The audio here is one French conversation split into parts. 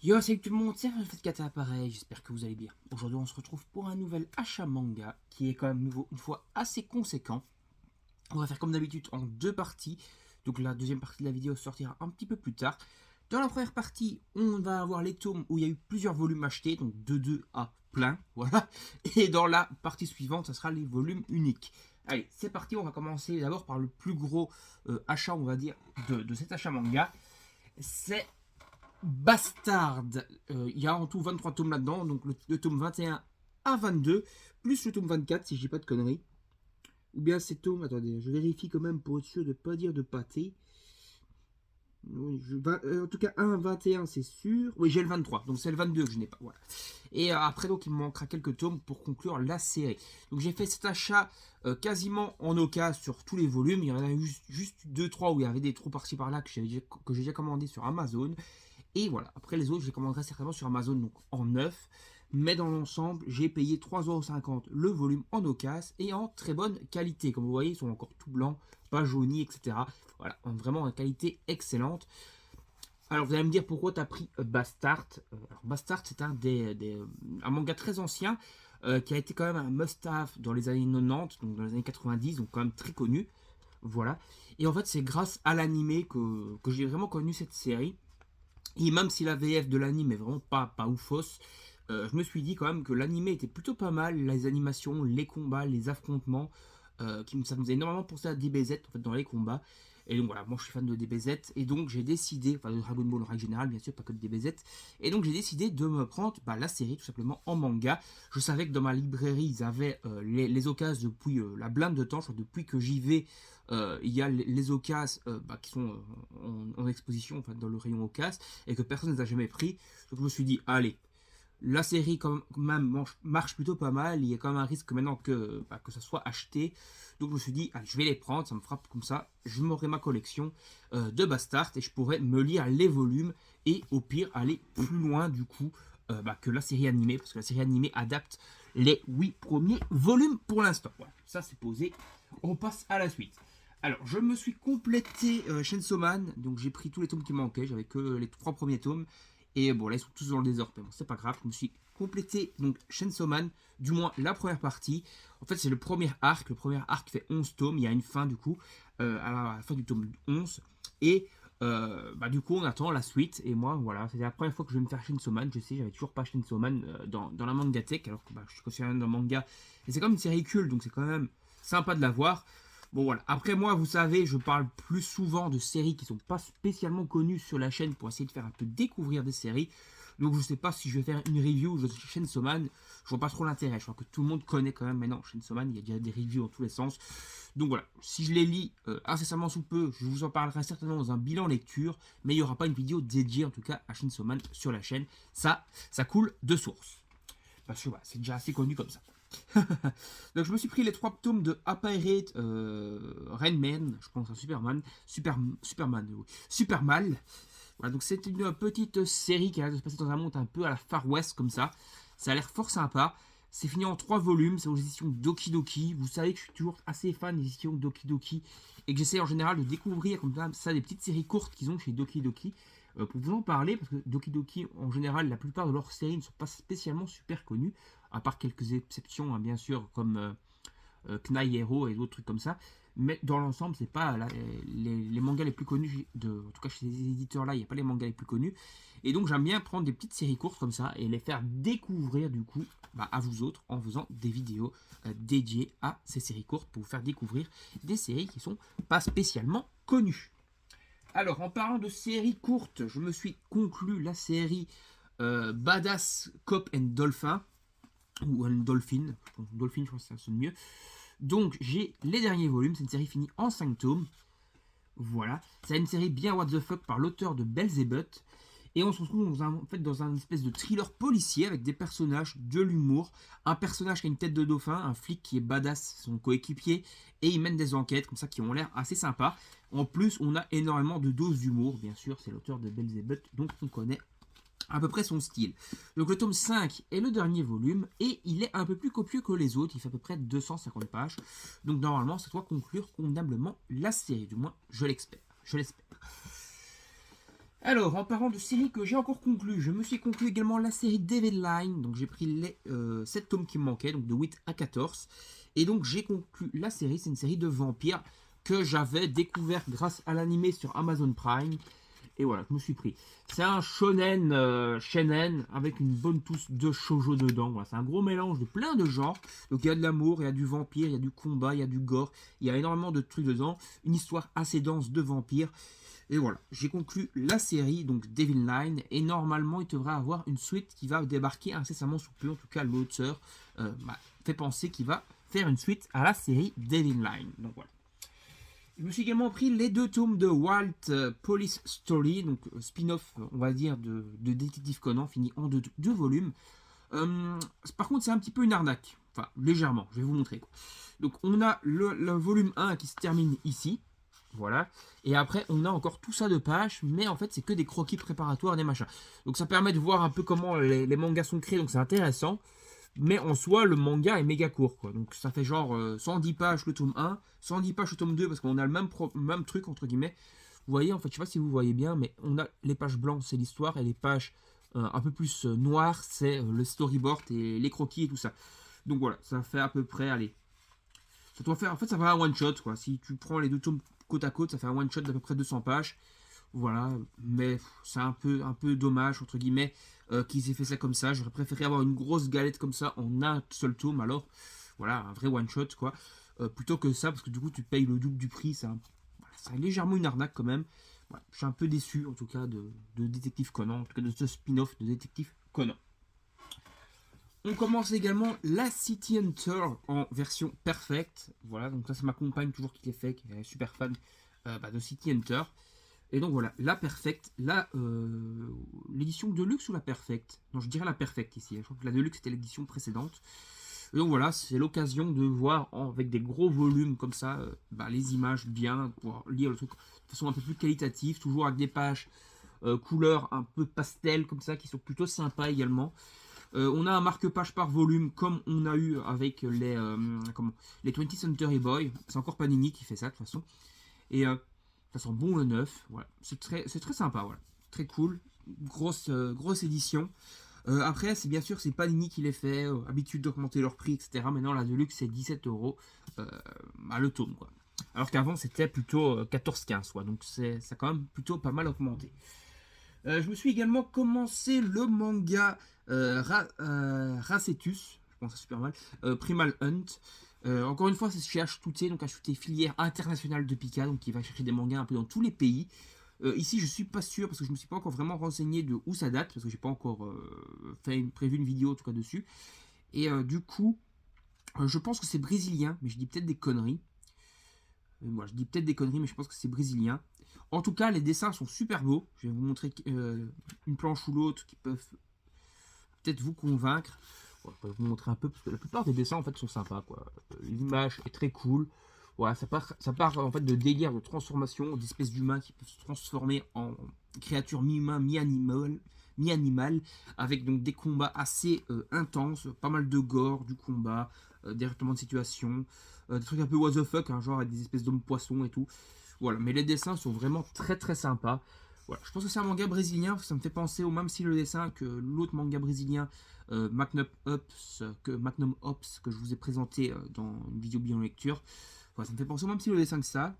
Yo, salut tout le monde, c'est Kata pareil, j'espère que vous allez bien. Aujourd'hui, on se retrouve pour un nouvel achat manga qui est quand même une fois assez conséquent. On va faire comme d'habitude en deux parties. Donc la deuxième partie de la vidéo sortira un petit peu plus tard. Dans la première partie, on va avoir les tomes où il y a eu plusieurs volumes achetés, donc de 2 à plein, voilà. Et dans la partie suivante, ça sera les volumes uniques. Allez, c'est parti, on va commencer d'abord par le plus gros achat, on va dire, de cet achat manga. C'est Bastard. Il y a en tout 23 tomes là-dedans, donc le tome 21 à 22, plus le tome 24, si je dis pas de conneries. Ou bien ces tomes, attendez, je vérifie quand même pour être sûr de ne pas dire de pâté. Oui, en tout cas, 1, 21, c'est sûr. Oui, j'ai le 23, donc c'est le 22 que je n'ai pas. Voilà. Et après, donc, il me manquera quelques tomes pour conclure la série. Donc, j'ai fait cet achat quasiment en occasion sur tous les volumes. Il y en a eu juste 2-3 où il y avait des trous par-ci par-là que j'ai déjà commandé sur Amazon. Et voilà, après les autres, je les commanderai certainement sur Amazon donc en neuf. Mais dans l'ensemble, j'ai payé 3,50€ le volume en occasion et en très bonne qualité. Comme vous voyez, ils sont encore tout blancs, pas jaunis, etc. Voilà, vraiment en qualité excellente. Alors vous allez me dire pourquoi tu as pris Bastard. Alors Bastard, c'est un manga très ancien qui a été quand même un must-have dans les années 90, donc dans les années 90, donc quand même très connu. Voilà. Et en fait, c'est grâce à l'animé que j'ai vraiment connu cette série. Et même si la VF de l'anime est vraiment pas oufos, je me suis dit quand même que l'anime était plutôt pas mal, les animations, les combats, les affrontements, ça me faisait énormément penser à DBZ en fait, dans les combats. Et donc voilà, moi je suis fan de DBZ, et donc j'ai décidé, enfin de Dragon Ball en règle générale, bien sûr, pas que de DBZ, et donc j'ai décidé de me prendre la série tout simplement en manga. Je savais que dans ma librairie ils avaient les occasions depuis la blinde de temps, je crois depuis que j'y vais, il y a les occasions qui sont en exposition, enfin, dans le rayon occasion, et que personne ne les a jamais pris. Donc je me suis dit, allez, la série quand même marche plutôt pas mal. Il y a quand même un risque maintenant que ça soit acheté. Donc je me suis dit, allez, je vais les prendre, ça me frappe comme ça. Je m'aurai ma collection de Bastard et je pourrais me lire les volumes et au pire aller plus loin du coup que la série animée. Parce que la série animée adapte les 8 premiers volumes pour l'instant. Voilà, ça c'est posé. On passe à la suite. Alors, je me suis complété Chainsaw Man, donc j'ai pris tous les tomes qui manquaient, j'avais que les 3 premiers tomes, et bon, là, ils sont tous dans le désordre, mais bon, c'est pas grave. Je me suis complété donc Chainsaw Man, du moins la première partie. En fait, c'est le premier arc. Le premier arc fait 11 tomes. Il y a une fin, du coup, à la fin du tome 11. Et du coup, on attend la suite. Et moi, voilà, c'est la première fois que je vais me faire Chainsaw Man. Je sais, j'avais toujours pas Chainsaw Man dans la mangatech, alors que je suis considéré dans le manga. Et c'est comme une série culte, donc c'est quand même sympa de la voir. Bon voilà, après moi vous savez, je parle plus souvent de séries qui sont pas spécialement connues sur la chaîne pour essayer de faire un peu découvrir des séries. Donc je sais pas si je vais faire une review de Chainsaw Man, je vois pas trop l'intérêt. Je crois que tout le monde connaît quand même maintenant Chainsaw Man, il y a déjà des reviews dans tous les sens. Donc voilà, si je les lis incessamment sous peu, je vous en parlerai certainement dans un bilan lecture, mais il n'y aura pas une vidéo dédiée en tout cas à Chainsaw Man sur la chaîne. Ça coule de source. Parce que voilà, c'est déjà assez connu comme ça. Donc je me suis pris les 3 tomes de Appirate Rainman, je pense à Superman, oui. Superman. Voilà, donc c'est une petite série qui a l'air de se passer dans un monde un peu à la Far West comme ça. Ça a l'air fort sympa. C'est fini en 3 volumes, c'est aux éditions Doki Doki. Vous savez que je suis toujours assez fan des éditions Doki Doki et que j'essaie en général de découvrir comme ça des petites séries courtes qu'ils ont chez Doki Doki. Pour vous en parler, parce que Doki Doki, en général, la plupart de leurs séries ne sont pas spécialement super connues, à part quelques exceptions, hein, bien sûr, comme Knai Hero et d'autres trucs comme ça. Mais dans l'ensemble, c'est pas les mangas les plus connus, en tout cas chez ces éditeurs-là, il n'y a pas les mangas les plus connus. Et donc j'aime bien prendre des petites séries courtes comme ça et les faire découvrir du coup à vous autres en faisant des vidéos dédiées à ces séries courtes pour vous faire découvrir des séries qui sont pas spécialement connues. Alors, en parlant de séries courtes, je me suis conclu la série Badass Cop and Dolphin, ou un Dolphin, Dolphin, je pense que ça sonne mieux. Donc, j'ai les derniers volumes, c'est une série finie en 5 tomes. Voilà, c'est une série bien what the fuck par l'auteur de Belzébuth. Et on se retrouve dans un espèce de thriller policier avec des personnages, de l'humour, un personnage qui a une tête de dauphin, un flic qui est badass, son coéquipier, et il mène des enquêtes comme ça qui ont l'air assez sympas. En plus, on a énormément de doses d'humour, bien sûr, c'est l'auteur de Belzébuth, donc on connaît à peu près son style. Donc le tome 5 est le dernier volume, et il est un peu plus copieux que les autres, il fait à peu près 250 pages. Donc normalement, ça doit conclure convenablement la série, du moins je l'espère. Alors, en parlant de séries que j'ai encore conclues, je me suis conclu également la série Devil Line. Donc, j'ai pris les 7 tomes qui me manquaient, donc de 8 à 14. Et donc, j'ai conclu la série. C'est une série de vampires que j'avais découvert grâce à l'animé sur Amazon Prime. Et voilà, je me suis pris. C'est un shonen avec une bonne touche de shoujo dedans. Voilà, c'est un gros mélange de plein de genres. Donc il y a de l'amour, il y a du vampire, il y a du combat, il y a du gore. Il y a énormément de trucs dedans. Une histoire assez dense de vampires. Et voilà, j'ai conclu la série, donc Devil Line, et normalement il devrait avoir une suite qui va débarquer incessamment sous peu. En tout cas, l'auteur m'a fait penser qu'il va faire une suite à la série Devil Line. Donc voilà. Je me suis également pris les 2 tomes de Walt Police Story, donc spin-off, on va dire, de Détective Conan, fini en 2 volumes. Par contre, c'est un petit peu une arnaque. Enfin, légèrement, je vais vous montrer. Quoi. Donc, on a le volume 1 qui se termine ici. Voilà. Et après, on a encore tout ça de pages, mais en fait, c'est que des croquis préparatoires, des machins. Donc, ça permet de voir un peu comment les mangas sont créés, donc c'est intéressant. Mais en soi, le manga est méga court. Quoi. Donc, ça fait genre 110 pages le tome 1, 110 pages le tome 2, parce qu'on a le même truc, entre guillemets. Vous voyez, en fait, je sais pas si vous voyez bien, mais on a les pages blanches, c'est l'histoire, et les pages un peu plus noires, c'est le storyboard et les croquis et tout ça. Donc voilà, ça fait à peu près, allez, ça doit faire, en fait, ça fait un one shot, quoi. Si tu prends les 2 tomes côte à côte, ça fait un one shot d'à peu près 200 pages. Voilà, mais c'est un peu dommage, entre guillemets, qu'ils aient fait ça comme ça. J'aurais préféré avoir une grosse galette comme ça en un seul tome, alors, voilà, un vrai one shot, quoi. Plutôt que ça, parce que du coup, tu payes le double du prix, c'est légèrement une arnaque quand même. Voilà, je suis un peu déçu, en tout cas, de Détective Conan, en tout cas de ce spin-off de Détective Conan. On commence également la City Hunter en version perfect. Voilà, donc ça c'est ma compagne toujours qui l'ai fait, qui est super fan de City Hunter. Et donc voilà, la perfect, l'édition Deluxe ou la perfect. Non, je dirais la perfect ici. Je crois que la Deluxe c'était l'édition précédente. Et donc voilà, c'est l'occasion de voir avec des gros volumes comme ça, les images bien, pour lire le truc de façon un peu plus qualitative, toujours avec des pages couleurs un peu pastel comme ça, qui sont plutôt sympas également. On a un marque-page par volume comme on a eu avec les 20th Century Boy. C'est encore Panini qui fait ça de toute façon. Et ça sent bon le neuf. Voilà. C'est très sympa. Voilà. Très cool. Grosse édition. Après, c'est bien sûr, c'est Panini qui les fait. Habitude d'augmenter leur prix, etc. Maintenant, la Deluxe, c'est 17 € le tome. Quoi. Alors qu'avant, c'était plutôt 14-15. Donc, ça a quand même plutôt pas mal augmenté. Je me suis également commencé le manga Racetus, je pense que c'est super mal, Primal Hunt. Encore une fois, c'est chez H2T, donc H2T filière internationale de Pika, donc qui va chercher des mangas un peu dans tous les pays. Ici, je suis pas sûr parce que je me suis pas encore vraiment renseigné de où ça date, parce que j'ai pas encore prévu une vidéo en tout cas dessus. Et du coup, je pense que c'est brésilien, mais je dis peut-être des conneries. Moi, je dis peut-être des conneries, mais je pense que c'est brésilien. En tout cas, les dessins sont super beaux. Je vais vous montrer une planche ou l'autre qui peuvent peut-être vous convaincre. Bon, je vais vous montrer un peu, parce que la plupart des dessins en fait sont sympas. L'image est très cool. Voilà, ça part en fait de délire de transformation, d'espèces d'humains qui peuvent se transformer en créatures mi-humain, mi-animal, avec donc des combats assez intenses, pas mal de gore, du combat, des retournements de situation, des trucs un peu what the fuck, hein, genre avec des espèces d'hommes poissons et tout. Voilà, mais les dessins sont vraiment très sympas. Voilà, je pense que c'est un manga brésilien, ça me fait penser au même style de dessin que l'autre manga brésilien Magnum Ops que je vous ai présenté dans une vidéo bien lecture. Voilà, ça me fait penser au même style de dessin que ça.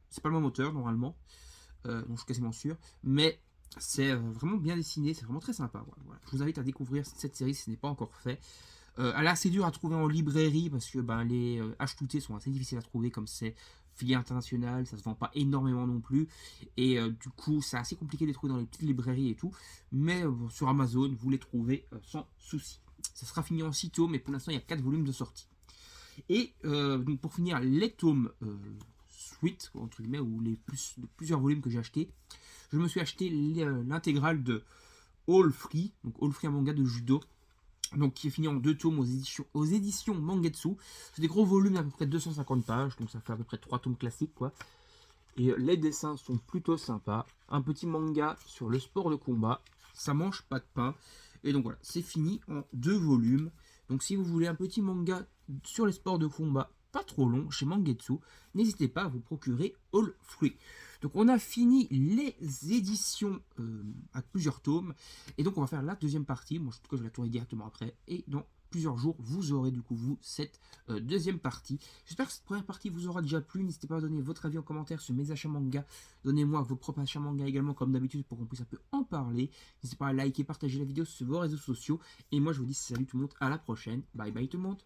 C'est pas le même auteur normalement, donc je suis quasiment sûr, mais c'est vraiment bien dessiné, c'est vraiment très sympa. Voilà. Je vous invite à découvrir cette série si ce n'est pas encore fait. Elle est assez dure à trouver en librairie parce que les H2T sont assez difficiles à trouver comme c'est filière internationale, ça se vend pas énormément non plus et du coup c'est assez compliqué de les trouver dans les petites librairies et tout, mais sur Amazon vous les trouvez sans souci. Ça sera fini en 6 tomes mais pour l'instant il y a 4 volumes de sortie. Et donc pour finir les tomes suite entre guillemets ou plusieurs volumes que j'ai achetés, je me suis acheté l'intégrale de All Free, donc All Free un manga de judo. Donc qui est fini en 2 tomes aux éditions Mangetsu. C'est des gros volumes d'à peu près 250 pages, donc ça fait à peu près 3 tomes classiques quoi. Et les dessins sont plutôt sympas. Un petit manga sur le sport de combat, ça mange pas de pain. Et donc voilà, c'est fini en 2 volumes. Donc si vous voulez un petit manga sur les sports de combat, pas trop long, chez Mangetsu, n'hésitez pas à vous procurer All Free. Donc on a fini les éditions à plusieurs tomes. Et donc on va faire la deuxième partie. Moi en tout cas je la tournerai directement après. Et dans plusieurs jours, vous aurez du coup vous cette deuxième partie. J'espère que cette première partie vous aura déjà plu. N'hésitez pas à donner votre avis en commentaire sur mes achats manga. Donnez-moi vos propres achats manga également comme d'habitude pour qu'on puisse un peu en parler. N'hésitez pas à liker, partager la vidéo sur vos réseaux sociaux. Et moi je vous dis salut tout le monde, à la prochaine. Bye bye tout le monde.